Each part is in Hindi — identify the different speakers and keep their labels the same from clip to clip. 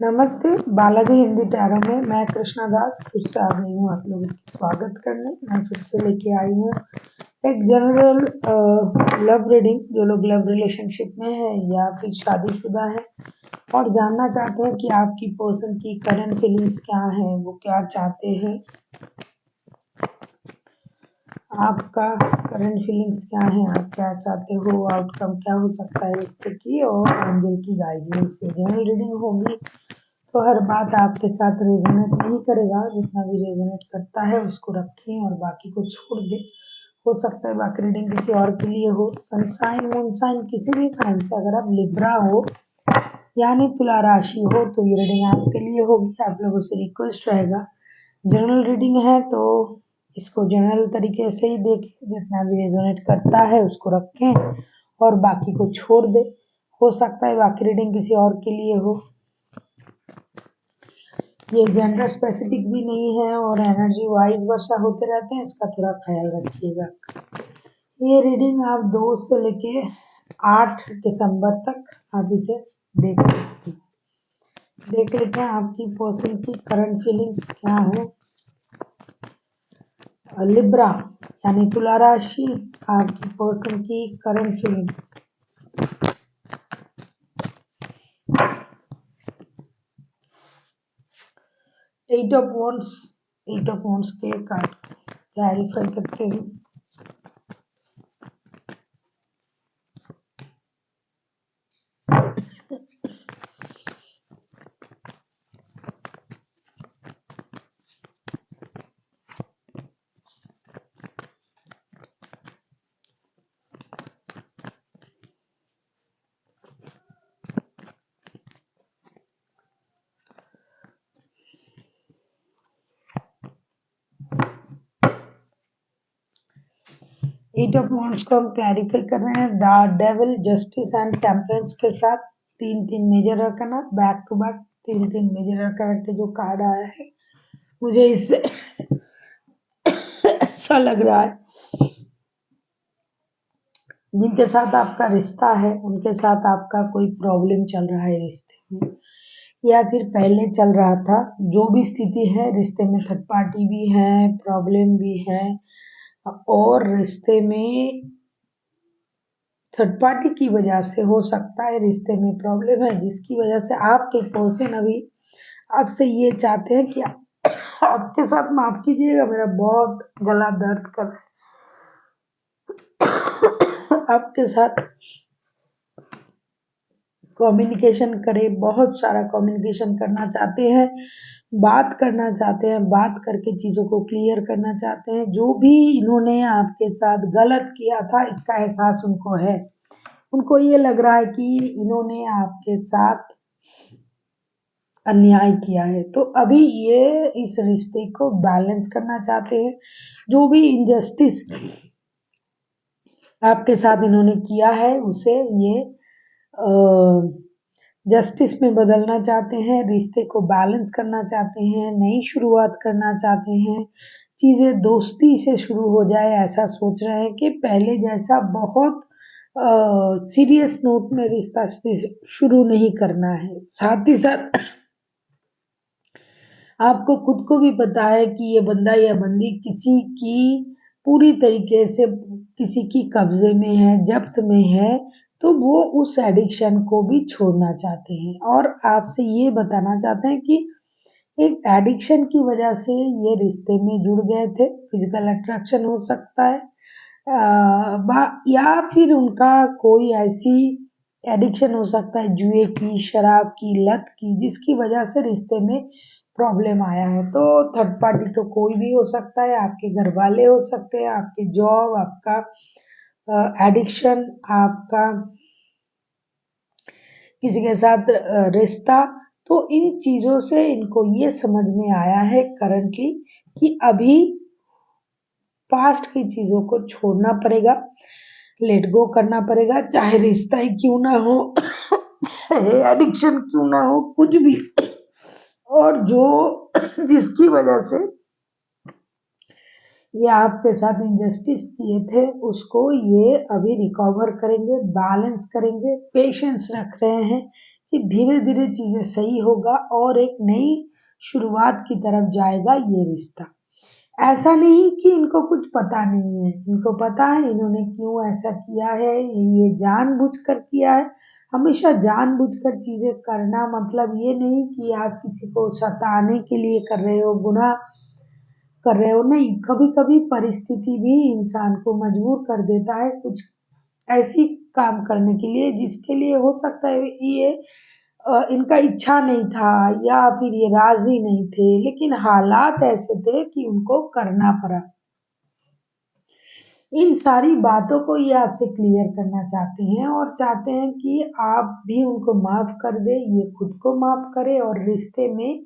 Speaker 1: नमस्ते, बालाजी हिंदी टैरो में मैं कृष्णा दास फिर से आ गई हूँ आप लोगों की स्वागत करने। मैं फिर से लेके आई हूँ एक जनरल लव रीडिंग। जो लोग लव रिलेशनशिप में है या फिर शादीशुदा है और जानना चाहते हैं कि आपकी पर्सन की करंट फीलिंग्स क्या है, वो क्या चाहते हैं, आपका करंट फीलिंग्स क्या है, आप क्या चाहते हो, आउटकम क्या हो सकता है रिश्ते की, और एंजल की गाइडेंस से जनरल रीडिंग होगी। तो हर बात आपके साथ रेजोनेट नहीं करेगा, जितना भी रेजोनेट करता है उसको रखें और बाकी को छोड़ दें। हो सकता है बाकी रीडिंग किसी और के लिए हो। सनसाइन मूनसाइन किसी भी साइन से अगर आप लिब्रा हो यानी तुला राशि हो तो ये रीडिंग आपके लिए होगी। आप लोगों से रिक्वेस्ट रहेगा, जनरल रीडिंग है तो इसको जनरल तरीके से ही देखें, जितना भी रेजोनेट करता है उसको रखें और बाकी को छोड़ दें। हो सकता है बाकी रीडिंग किसी और के लिए हो। ये जेंडर स्पेसिफिक भी नहीं है और एनर्जी वाइज वर्षा होते रहते हैं, इसका थोड़ा ख्याल रखिएगा। ये रीडिंग आप 2 से लेके 8 दिसंबर तक आप इसे देख सकते हैं। देख लेते हैं आपकी पर्सन की करंट फीलिंग्स क्या है। लिब्रा यानी तुला राशि, आपकी पर्सन की current feelings. Eight of wands के कार्ड क्लैरिफाई करते हैं। एट ऑफ वॉन्ड्स को हम क्लैरिफाई कर रहे हैं the devil, justice and temperance के साथ। 3 major arcana back to back, 3 major arcana के जो कार्ड आया है, मुझे इससे ऐसा लग रहा है जिनके साथ आपका रिश्ता है उनके साथ आपका कोई प्रॉब्लम चल रहा है रिश्ते में, या फिर पहले चल रहा था। जो भी स्थिति है रिश्ते में थर्ड पार्टी भी है, प्रॉब्लम भी है, और रिश्ते में थर्ड पार्टी की वजह से हो सकता है रिश्ते में प्रॉब्लम है, जिसकी वजह से आपके पर्सन अभी आपसे ये चाहते हैं कि आपके साथ, माफ कीजिएगा मेरा बहुत गला दर्द कर रहा है, आपके साथ कम्युनिकेशन करे, बहुत सारा कम्युनिकेशन करना चाहते हैं, बात करना चाहते हैं, बात करके चीज़ों को क्लियर करना चाहते हैं। जो भी इन्होंने आपके साथ गलत किया था इसका एहसास उनको है। उनको ये लग रहा है कि इन्होंने आपके साथ अन्याय किया है, तो अभी ये इस रिश्ते को बैलेंस करना चाहते हैं। जो भी इनजस्टिस आपके साथ इन्होंने किया है उसे ये जस्टिस में बदलना चाहते हैं, रिश्ते को बैलेंस करना चाहते हैं, नई शुरुआत करना चाहते हैं, चीज़ें दोस्ती से शुरू हो जाए ऐसा सोच रहे हैं कि पहले जैसा बहुत सीरियस नोट में रिश्ता शुरू नहीं करना है। साथ ही साथ आपको खुद को भी पता है कि ये बंदा या बंदी किसी की पूरी तरीके से किसी की कब्जे में है, जब्त में है, तो वो उस एडिक्शन को भी छोड़ना चाहते हैं और आपसे ये बताना चाहते हैं कि एक एडिक्शन की वजह से ये रिश्ते में जुड़ गए थे। फिजिकल अट्रैक्शन हो सकता है, या फिर उनका कोई ऐसी एडिक्शन हो सकता है जुए की, शराब की लत की, जिसकी वजह से रिश्ते में प्रॉब्लम आया है। तो थर्ड पार्टी तो कोई भी हो सकता है, आपके घर वाले हो सकते हैं, आपकी जॉब, आपका एडिक्शन, आपका किसी के साथ रिश्ता। तो इन चीज़ों से इनको ये समझ में आया है करंटली कि अभी पास्ट की चीज़ों को छोड़ना पड़ेगा, लेट गो करना पड़ेगा, चाहे रिश्ता ही क्यों ना हो, एडिक्शन क्यों ना हो, कुछ भी, और जो जिसकी वजह से ये आपके साथ इंजस्टिस किए थे उसको ये अभी रिकवर करेंगे, बैलेंस करेंगे, पेशेंस रख रहे हैं कि धीरे धीरे चीजें सही होगा और एक नई शुरुआत की तरफ जाएगा ये रिश्ता। ऐसा नहीं कि इनको कुछ पता नहीं है, इनको पता है इन्होंने क्यों ऐसा किया है, ये जानबूझकर किया है। हमेशा जानबूझकर चीजें करना मतलब ये नहीं कि आप किसी को सताने के लिए कर रहे हो, गुनाह कर रहे हो, नहीं। कभी कभी परिस्थिति भी इंसान को मजबूर कर देता है कुछ ऐसी काम करने के लिए जिसके लिए हो सकता है ये इनका इच्छा नहीं था या फिर ये राजी नहीं थे, लेकिन हालात ऐसे थे कि उनको करना पड़ा। इन सारी बातों को ये आपसे क्लियर करना चाहते हैं और चाहते हैं कि आप भी उनको माफ कर दे, ये खुद को माफ करे और रिश्ते में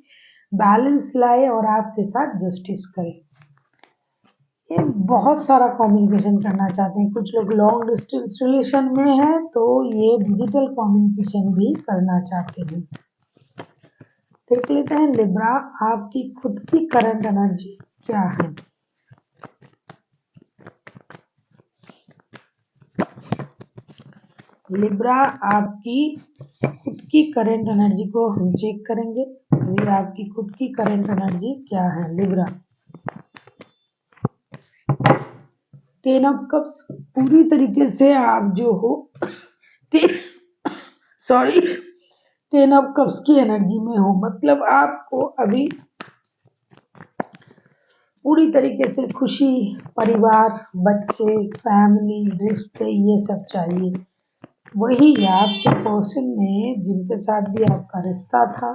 Speaker 1: बैलेंस लाए और आपके साथ जस्टिस करे। ये बहुत सारा कम्युनिकेशन करना चाहते हैं। कुछ लोग लॉन्ग डिस्टेंस रिलेशन में है तो ये डिजिटल कम्युनिकेशन भी करना चाहते हैं। देख लेते हैं लिब्रा, आपकी खुद की करंट एनर्जी क्या है। लिब्रा, आपकी खुद की करंट एनर्जी को हम चेक करेंगे। अभी आपकी खुद की करंट एनर्जी क्या है लिब्रा। 10 ऑफ कप्स, पूरी तरीके से आप जो हो सॉरी 10 ऑफ कप्स की एनर्जी में हो, मतलब आपको अभी पूरी तरीके से खुशी, परिवार, बच्चे, फैमिली, रिश्ते ये सब चाहिए। वही आपके पर्सन ने जिनके साथ भी आपका रिश्ता था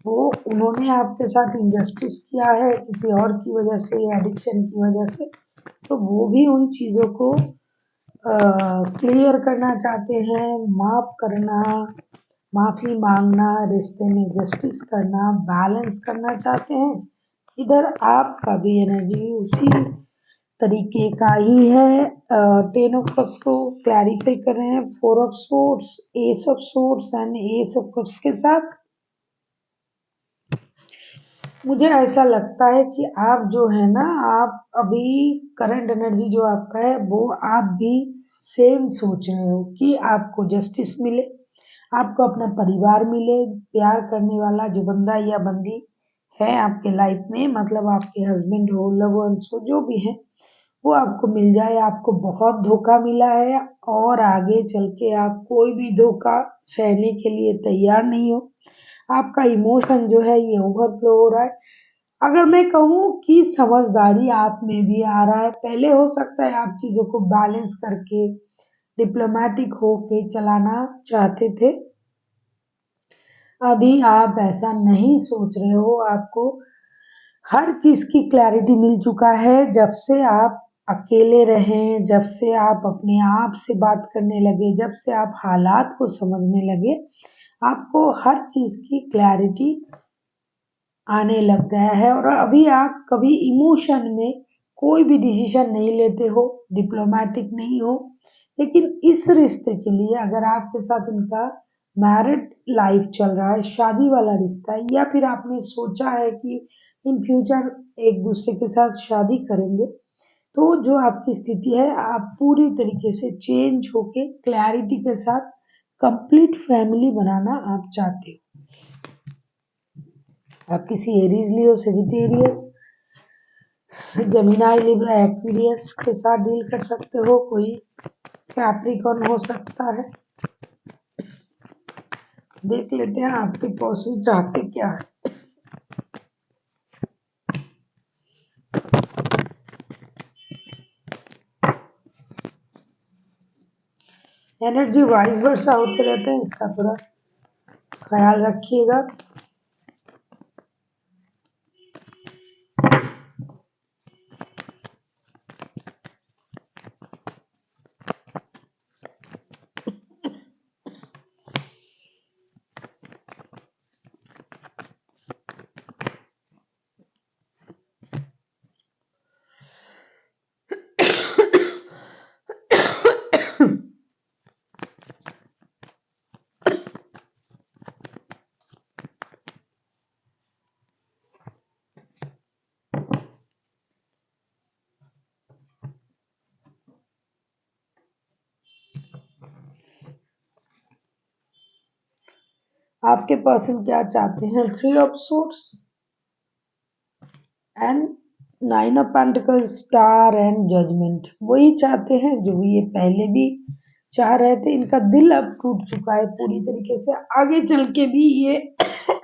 Speaker 1: वो उन्होंने आपके साथ इंजस्टिस किया है किसी और की वजह से, एडिक्शन की वजह से, तो वो भी उन चीज़ों को क्लियर करना चाहते हैं, माफ करना, माफी मांगना, रिश्ते में जस्टिस करना, बैलेंस करना चाहते हैं। इधर आपका भी एनर्जी उसी तरीके का ही है। 10 ऑफ कप्स को क्लैरिफाई कर रहे हैं 4 of source, S of source and S of cups के साथ। मुझे ऐसा लगता है कि आप जो है ना, आप अभी करंट एनर्जी जो आपका है वो आप भी सेम सोच रहे हो कि आपको जस्टिस मिले, आपको अपना परिवार मिले, प्यार करने वाला जो बंदा या बंदी है आपके लाइफ में, मतलब आपके हस्बैंड हो, लव वंस हो, जो भी है वो आपको मिल जाए। आपको बहुत धोखा मिला है और आगे चल के आप कोई भी धोखा सहने के लिए तैयार नहीं हो। आपका इमोशन जो है ये ओवरफ्लो हो रहा है। अगर मैं कहूँ कि समझदारी आप में भी आ रहा है, पहले हो सकता है आप चीज़ों को बैलेंस करके डिप्लोमेटिक होके चलाना चाहते थे, अभी आप ऐसा नहीं सोच रहे हो। आपको हर चीज़ की क्लैरिटी मिल चुका है जब से आप अकेले रहें, जब से आप अपने आप से बात करने लगे, जब से आप हालात को समझने लगे, आपको हर चीज़ की क्लैरिटी आने लग गया है और अभी आप कभी इमोशन में कोई भी डिसीजन नहीं लेते हो, डिप्लोमेटिक नहीं हो। लेकिन इस रिश्ते के लिए अगर आपके साथ इनका मैरिड लाइफ चल रहा है, शादी वाला रिश्ता है, या फिर आपने सोचा है कि इन फ्यूचर एक दूसरे के साथ शादी करेंगे, तो जो आपकी स्थिति है आप पूरी तरीके से चेंज होके क्लैरिटी के साथ कंप्लीट फैमिली बनाना आप चाहते हो। आप किसी Aries Leo, Sagittarius, Gemini, Libra, Aquarius के साथ डील कर सकते हो, कोई कैप्रिकॉर्न हो सकता है। देख लेते हैं आपके पर्सन चाहते क्या है। एनर्जी वाइस वर्सा होते रहते हैं, इसका थोड़ा ख्याल रखिएगा। आपके पर्सन क्या चाहते हैं? 3 of swords and 9 of pentacles, star and judgment. वही चाहते हैं जो ये पहले भी चाह रहे थे। इनका दिल अब टूट चुका है पूरी तरीके से। आगे चल के भी ये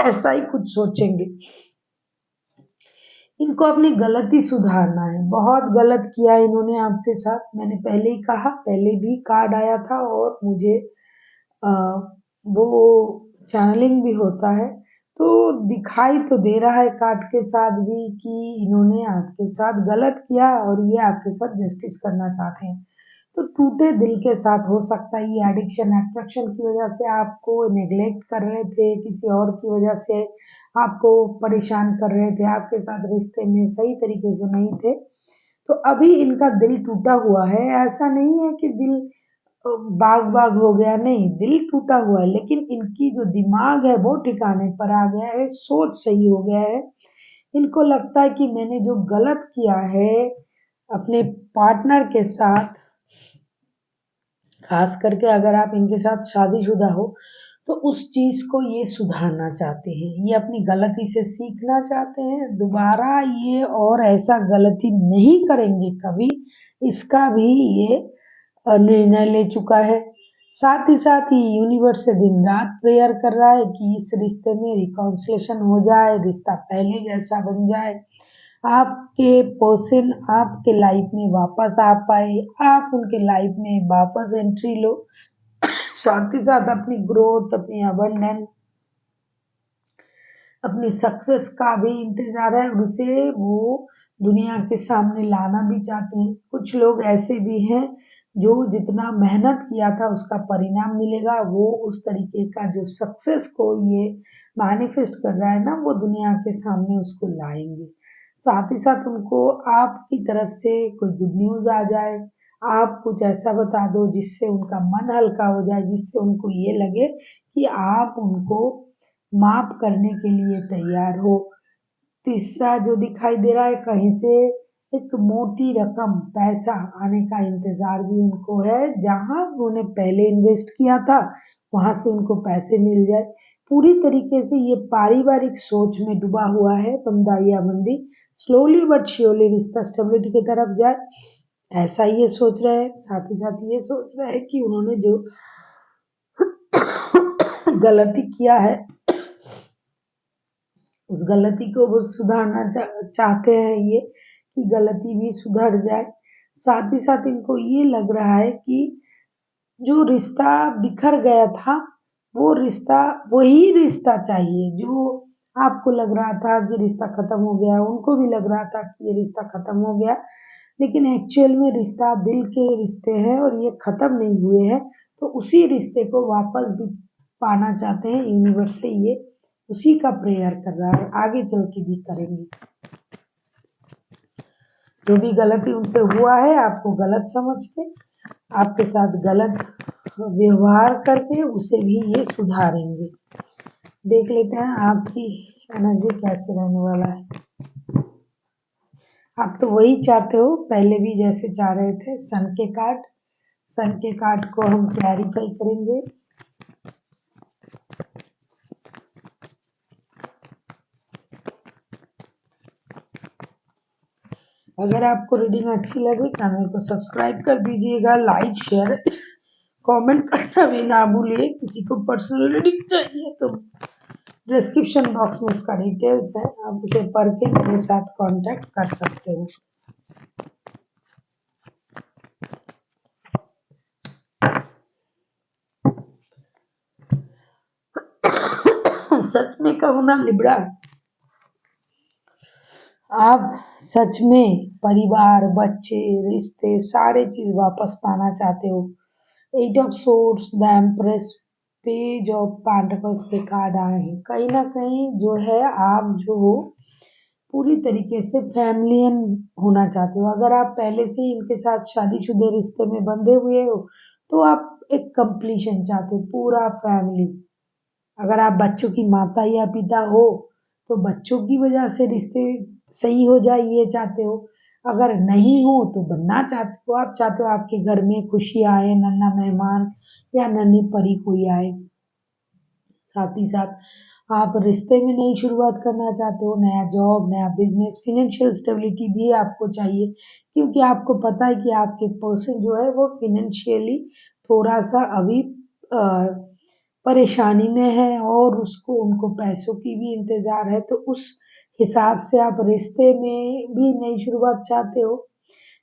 Speaker 1: ऐसा ही कुछ सोचेंगे। इनको अपनी गलती सुधारना है। बहुत गलत किया इन्होंने आपके साथ। मैंने पहले ही कहा, पहले भी कार्ड आया था और मुझे अ, वो चैनलिंग भी होता है, तो दिखाई तो दे रहा है कार्ड के साथ भी कि इन्होंने आपके साथ गलत किया और ये आपके साथ जस्टिस करना चाहते हैं। तो टूटे दिल के साथ हो सकता है ये एडिक्शन अट्रैक्शन की वजह से आपको नेग्लेक्ट कर रहे थे, किसी और की वजह से आपको परेशान कर रहे थे, आपके साथ रिश्ते में सही तरीके से नहीं थे। तो अभी इनका दिल टूटा हुआ है। ऐसा नहीं है कि दिल बाग बाग हो गया, नहीं, दिल टूटा हुआ है, लेकिन इनकी जो दिमाग है वो ठिकाने पर आ गया है, सोच सही हो गया है। इनको लगता है कि मैंने जो गलत किया है अपने पार्टनर के साथ, खास करके अगर आप इनके साथ शादीशुदा हो, तो उस चीज को ये सुधारना चाहते हैं। ये अपनी गलती से सीखना चाहते हैं, दोबारा ये और ऐसा गलती नहीं करेंगे कभी, इसका भी ये निर्णय ले चुका है। साथ ही साथ ये यूनिवर्स से दिन रात प्रेयर कर रहा है कि इस रिश्ते में रिकॉन्सिलेशन हो जाए, रिश्ता पहले जैसा बन जाए, आपके पर्सन आपके लाइफ में वापस आ पाए, आप उनके लाइफ में वापस एंट्री लो। साथ ही साथ अपनी ग्रोथ, अपनी अबंडेंस, अपनी सक्सेस का भी इंतजार है और उसे वो दुनिया के सामने लाना भी चाहते हैं। कुछ लोग ऐसे भी हैं जो जितना मेहनत किया था उसका परिणाम मिलेगा, वो उस तरीके का जो सक्सेस को ये मैनिफेस्ट कर रहा है ना, वो दुनिया के सामने उसको लाएंगे। साथ ही साथ उनको आपकी तरफ से कोई गुड न्यूज आ जाए, आप कुछ ऐसा बता दो जिससे उनका मन हल्का हो जाए, जिससे उनको ये लगे कि आप उनको माफ करने के लिए तैयार हो। तीसरा जो दिखाई दे रहा है, कहीं से एक मोटी रकम पैसा आने का इंतजार भी उनको है। जहां उन्होंने पहले इन्वेस्ट किया था वहां से उनको पैसे मिल जाए। पूरी तरीके से ये पारिवारिक सोच में डूबा हुआ है बंदा या बंदी। स्लोली बट श्योरली रिश्ता स्टेबिलिटी की तरफ जाए, ऐसा ये सोच रहे हैं। साथ ही साथ ये सोच रहे हैं कि उन्होंने जो गलती किया है उस गलती को वो सुधारना चाहते हैं ये, कि गलती भी सुधर जाए। साथ ही साथ इनको ये लग रहा है कि जो रिश्ता बिखर गया था, वो रिश्ता वही रिश्ता चाहिए जो आपको लग रहा था कि रिश्ता खत्म हो गया, उनको भी लग रहा था कि ये रिश्ता खत्म हो गया, लेकिन एक्चुअल में रिश्ता दिल के रिश्ते हैं और ये खत्म नहीं हुए हैं। तो उसी रिश्ते को वापस भी पाना चाहते हैं। यूनिवर्स से ये उसी का प्रेयर कर रहा है, आगे चल के भी करेंगे। जो भी गलती उनसे हुआ है, आपको गलत समझ के, आपके साथ गलत व्यवहार करके उसे भी ये सुधारेंगे। देख लेते हैं आपकी एनर्जी कैसे रहने वाला है। आप तो वही चाहते हो पहले भी जैसे चाह रहे थे। सन के कार्ड को हम क्लैरिफाई करेंगे। अगर आपको रीडिंग अच्छी लगे चैनल को सब्सक्राइब कर दीजिएगा, लाइक शेयर कमेंट करना भी ना भूलिए। किसी को पर्सनल रीडिंग चाहिए तो डिस्क्रिप्शन बॉक्स में इसका डिटेल्स है, आप उसे पढ़ के मेरे साथ कांटेक्ट कर सकते हो। सच में कहूँ ना लिब्रा, आप सच में परिवार, बच्चे, रिश्ते सारे चीज वापस पाना चाहते हो। 8 of swords, the empress, page of pentacles के कार्ड आए हैं। कहीं ना कहीं जो है आप जो हो पूरी तरीके से फैमिलियन होना चाहते हो। अगर आप पहले से ही इनके साथ शादीशुदे रिश्ते में बंधे हुए हो तो आप एक कंप्लीशन चाहते हो, पूरा फैमिली। अगर आप बच्चों की माता या पिता हो तो बच्चों की वजह से रिश्ते सही हो जाए ये चाहते हो। अगर नहीं हो तो बनना चाहते हो, आप चाहते हो आपके घर में खुशी आए, नन्हा मेहमान या नन्ही परी कोई आए। साथ ही साथ आप रिश्ते में नई शुरुआत करना चाहते हो, नया जॉब, नया बिजनेस, फाइनेंशियल स्टेबिलिटी भी आपको चाहिए, क्योंकि आपको पता है कि आपके पर्सन जो है वो फाइनेंशियली थोड़ा सा अभी परेशानी में है और उसको उनको पैसों की भी इंतजार है, तो उस हिसाब से आप रिश्ते में भी नई शुरुआत चाहते हो,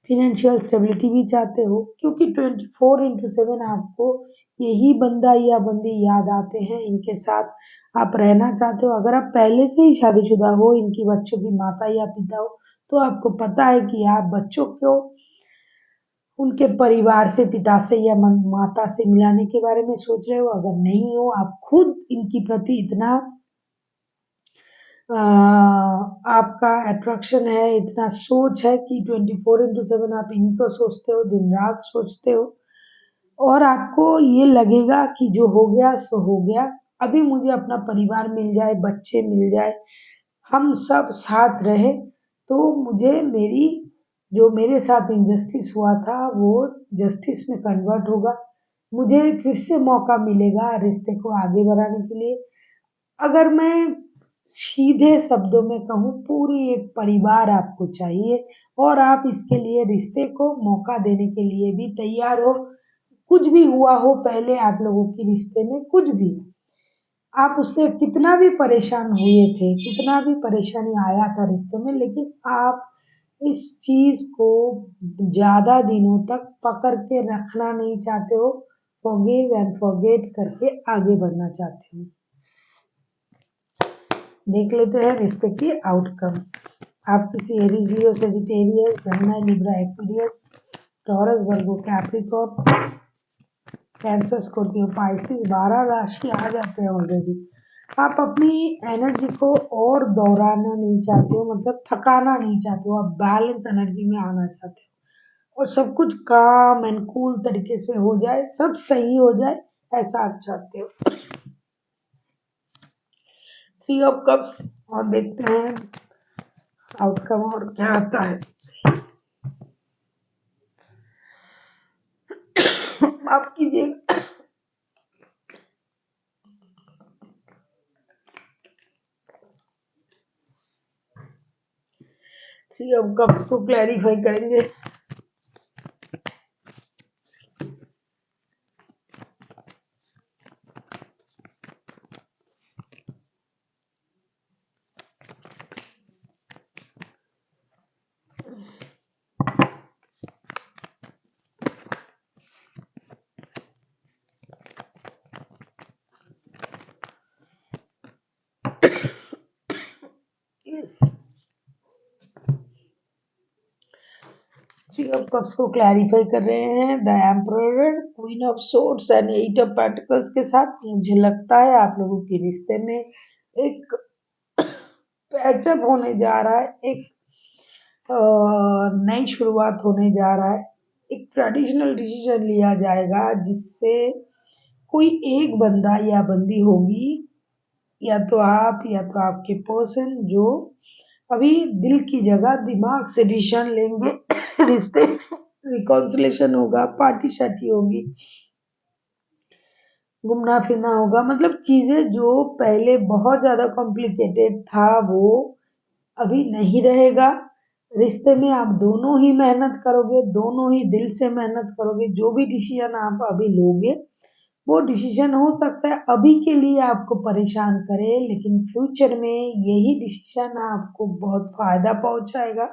Speaker 1: फाइनेंशियल स्टेबिलिटी भी चाहते हो, क्योंकि 24/7 आपको यही बंदा या बंदी याद आते हैं, इनके साथ आप रहना चाहते हो। अगर आप पहले से ही शादीशुदा हो, इनकी बच्चों की माता या पिता हो, तो आपको पता है कि आप बच्चों को उनके परिवार से, पिता से या माता से मिलाने के बारे में सोच रहे हो। अगर नहीं हो, आप खुद इनकी प्रति इतना आपका अट्रैक्शन है, इतना सोच है कि 24/7 आप इन्हीं को सोचते हो, दिन रात सोचते हो, और आपको ये लगेगा कि जो हो गया सो हो गया, अभी मुझे अपना परिवार मिल जाए, बच्चे मिल जाए, हम सब साथ रहे, तो मुझे मेरी जो मेरे साथ इनजस्टिस हुआ था वो जस्टिस में कन्वर्ट होगा, मुझे फिर से मौका मिलेगा रिश्ते को आगे बढ़ाने के लिए। अगर मैं सीधे शब्दों में कहूँ, पूरी एक परिवार आपको चाहिए और आप इसके लिए रिश्ते को मौका देने के लिए भी तैयार हो। कुछ भी हुआ हो पहले आप लोगों के रिश्ते में, कुछ भी, आप उससे कितना भी परेशान हुए थे, कितना भी परेशानी आया था रिश्ते में, लेकिन आप इस चीज को ज्यादा दिनों तक पकड़ के रखना नहीं चाहते हो, फॉरगिव एंड फॉरगेट करके आगे बढ़ना चाहते हो। देख लेते हैं रिश्ते की आउटकम। आप किसी Aries, Leo, Sagittarius, Gemini, Libra, Aquarius, Taurus, Virgo, Capricorn, Cancer, Scorpio, Pisces, 12 राशि आ जाते हैं ऑलरेडी। आप अपनी एनर्जी को और दोहराना नहीं चाहते हो, मतलब थकाना नहीं चाहते हो, आप बैलेंस एनर्जी में आना चाहते हो और सब कुछ काम एंड कूल तरीके से हो जाए, सब सही हो जाए, ऐसा आप चाहते हो। 3 ऑफ कप्स, और देखते हैं आउटकम और क्या आता है। माफ कीजिएगा। 3 ऑफ कप्स को क्लैरिफाई करेंगे। यस, 3 ऑफ कप्स को क्लैरिफाई कर रहे हैं। The emperor, queen of swords and 8 of pentacles के साथ मुझे लगता है आप लोगों के रिश्ते में एक पैचअप होने जा रहा है, एक नई शुरुआत होने जा रहा है, एक ट्रेडिशनल डिसीजन लिया जाएगा जिससे कोई एक बंदा या बंदी होगी, या तो आप या तो आपके पर्सन, जो अभी दिल की जगह दिमाग से डिसीजन लेंगे। रिश्ते रिकॉन्सिलेशन होगा, पार्टी शार्टी होगी, घूमना फिरना होगा, मतलब चीजें जो पहले बहुत ज्यादा कॉम्प्लिकेटेड था वो अभी नहीं रहेगा। रिश्ते में आप दोनों ही मेहनत करोगे, दोनों ही दिल से मेहनत करोगे, जो भी डिसीजन आप अभी लोगे वो डिसीजन हो सकता है अभी के लिए आपको परेशान करे, लेकिन फ्यूचर में यही डिसीजन आपको बहुत फायदा पहुंचाएगा।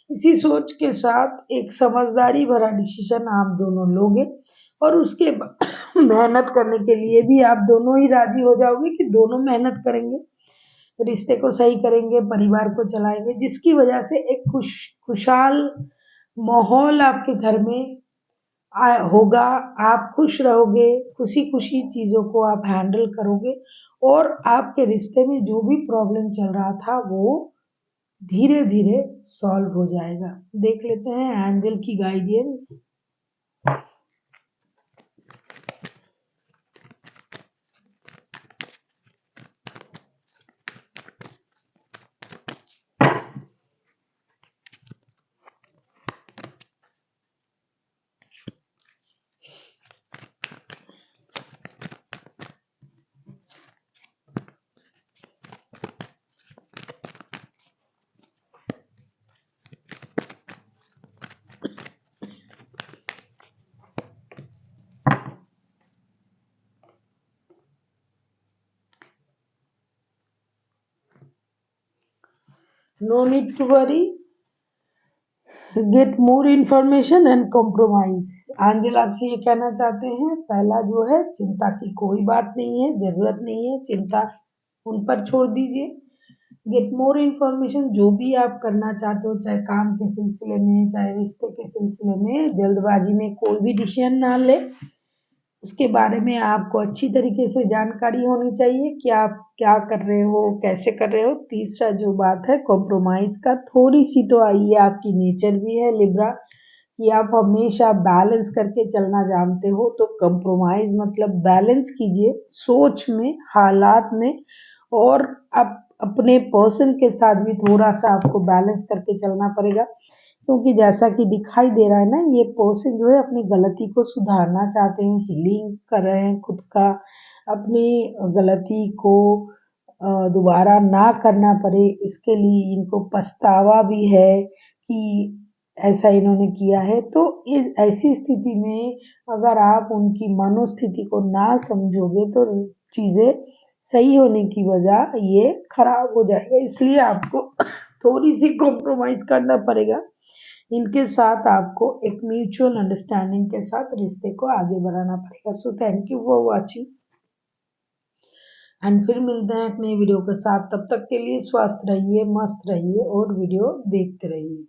Speaker 1: इसी सोच के साथ एक समझदारी भरा डिसीजन आप दोनों लोगे और उसके बाद मेहनत करने के लिए भी आप दोनों ही राजी हो जाओगे कि दोनों मेहनत करेंगे, रिश्ते को सही करेंगे, परिवार को चलाएंगे, जिसकी वजह से एक खुशहाल माहौल आपके घर में होगा। आप खुश रहोगे, खुशी खुशी चीजों को आप हैंडल करोगे और आपके रिश्ते में जो भी प्रॉब्लम चल रहा था वो धीरे धीरे सॉल्व हो जाएगा। देख लेते हैं एंजल की guidance. No need to worry, get more information and compromise. Angel आपसे ये कहना चाहते हैं, पहला जो है, चिंता की कोई बात नहीं है, जरूरत नहीं है, चिंता उन पर छोड़ दीजिए। गेट मोर इन्फॉर्मेशन, जो भी आप करना चाहते हो, चाहे काम के सिलसिले में, चाहे रिश्ते के सिलसिले में, जल्दबाजी में कोई भी डिसीजन ना ले, उसके बारे में आपको अच्छी तरीके से जानकारी होनी चाहिए कि आप क्या कर रहे हो, कैसे कर रहे हो। तीसरा जो बात है कॉम्प्रोमाइज का, थोड़ी सी तो आई है, आपकी नेचर भी है लिब्रा कि आप हमेशा बैलेंस करके चलना जानते हो, तो कंप्रोमाइज मतलब बैलेंस कीजिए सोच में, हालात में, और आप अपने पर्सन के साथ भी थोड़ा सा आपको बैलेंस करके चलना पड़ेगा, क्योंकि जैसा कि दिखाई दे रहा है ना, ये पर्सन जो है अपनी गलती को सुधारना चाहते हैं, हीलिंग कर रहे हैं खुद का, अपनी गलती को दोबारा ना करना पड़े, इसके लिए इनको पछतावा भी है कि ऐसा इन्होंने किया है। तो इस ऐसी स्थिति में अगर आप उनकी मनोस्थिति को ना समझोगे तो चीज़ें सही होने की बजाय ये खराब हो जाएगा, इसलिए आपको थोड़ी सी कॉम्प्रोमाइज करना पड़ेगा। इनके साथ आपको एक म्यूचुअल अंडरस्टैंडिंग के साथ रिश्ते को आगे बढ़ाना पड़ेगा। So thank you for watching, and फिर मिलते हैं एक नई वीडियो के साथ। तब तक के लिए स्वस्थ रहिए, मस्त रहिए और वीडियो देखते रहिए।